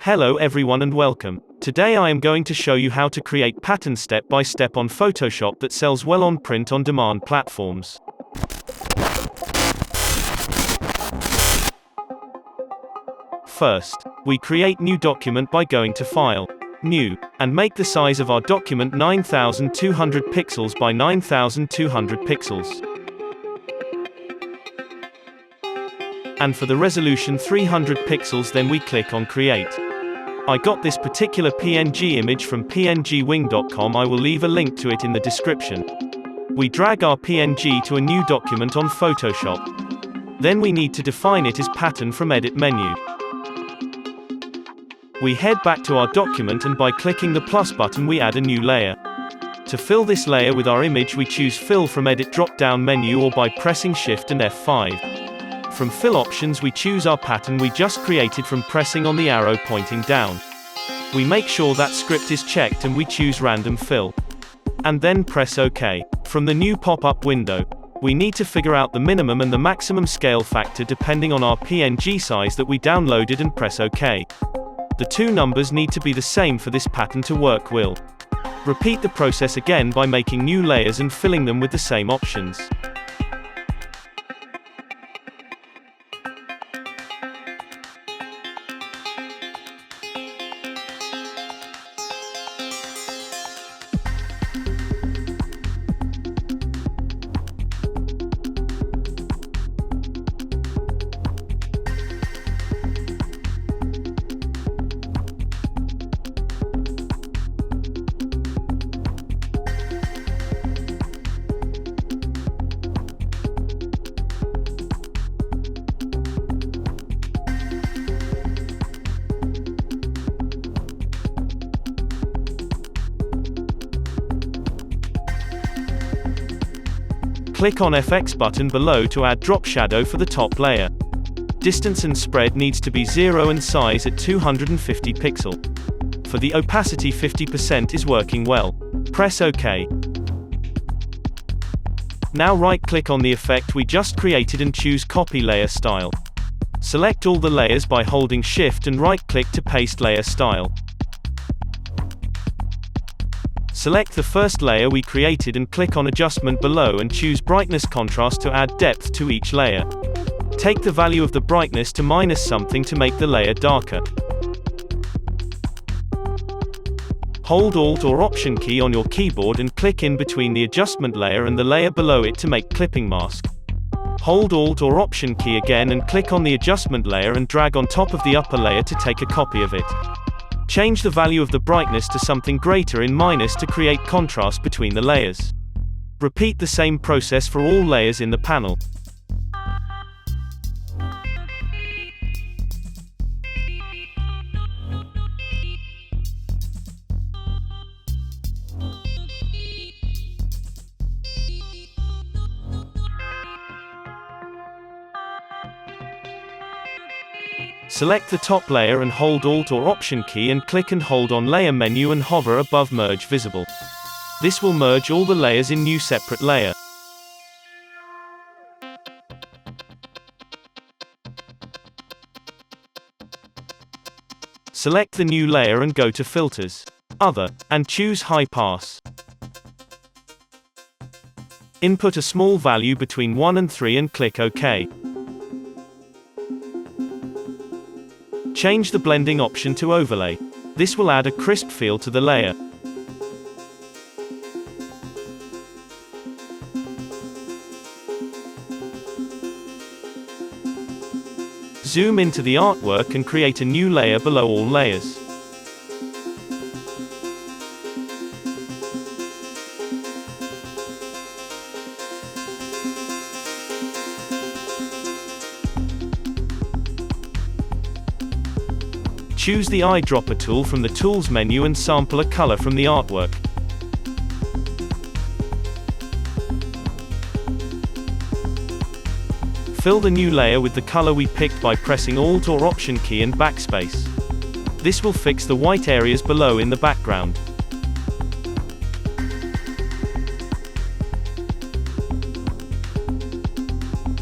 Hello everyone and welcome. Today I am going to show you how to create patterns step by step on Photoshop that sells well on print-on-demand platforms. First, we create new document by going to File, New, and make the size of our document 9200 pixels by 9200 pixels. And for the resolution 300 pixels, then we click on Create. I got this particular PNG image from pngwing.com. I will leave a link to it in the description. We drag our PNG to a new document on Photoshop. Then we need to define it as pattern from Edit menu. We head back to our document and by clicking the plus button we add a new layer. To fill this layer with our image we choose Fill from Edit drop-down menu or by pressing Shift and F5. From Fill options we choose our pattern we just created from pressing on the arrow pointing down. We make sure that script is checked and we choose Random Fill. And then press OK. From the new pop-up window, we need to figure out the minimum and the maximum scale factor depending on our PNG size that we downloaded and press OK. The two numbers need to be the same for this pattern to work well. Repeat the process again by making new layers and filling them with the same options. Click on FX button below to add drop shadow for the top layer. Distance and spread needs to be 0 and size at 250 pixel. For the opacity 50% is working well. Press OK. Now right-click on the effect we just created and choose Copy Layer Style. Select all the layers by holding Shift and right-click to paste layer style. Select the first layer we created and click on Adjustment below and choose Brightness Contrast to add depth to each layer. Take the value of the brightness to minus something to make the layer darker. Hold Alt or Option key on your keyboard and click in between the adjustment layer and the layer below it to make clipping mask. Hold Alt or Option key again and click on the adjustment layer and drag on top of the upper layer to take a copy of it. Change the value of the brightness to something greater in minus to create contrast between the layers. Repeat the same process for all layers in the panel. Select the top layer and hold Alt or Option key and click and hold on Layer menu and hover above Merge Visible. This will merge all the layers in new separate layer. Select the new layer and go to Filters, Other, and choose High Pass. Input a small value between 1 and 3 and click OK. Change the blending option to Overlay. This will add a crisp feel to the layer. Zoom into the artwork and create a new layer below all layers. Choose the eyedropper tool from the Tools menu and sample a color from the artwork. Fill the new layer with the color we picked by pressing Alt or Option key and backspace. This will fix the white areas below in the background.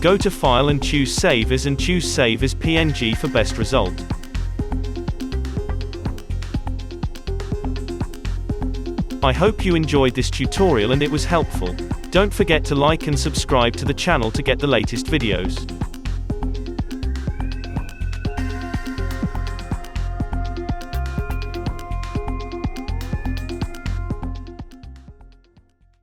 Go to File and choose Save As and choose Save as PNG for best result. I hope you enjoyed this tutorial and it was helpful. Don't forget to like and subscribe to the channel to get the latest videos.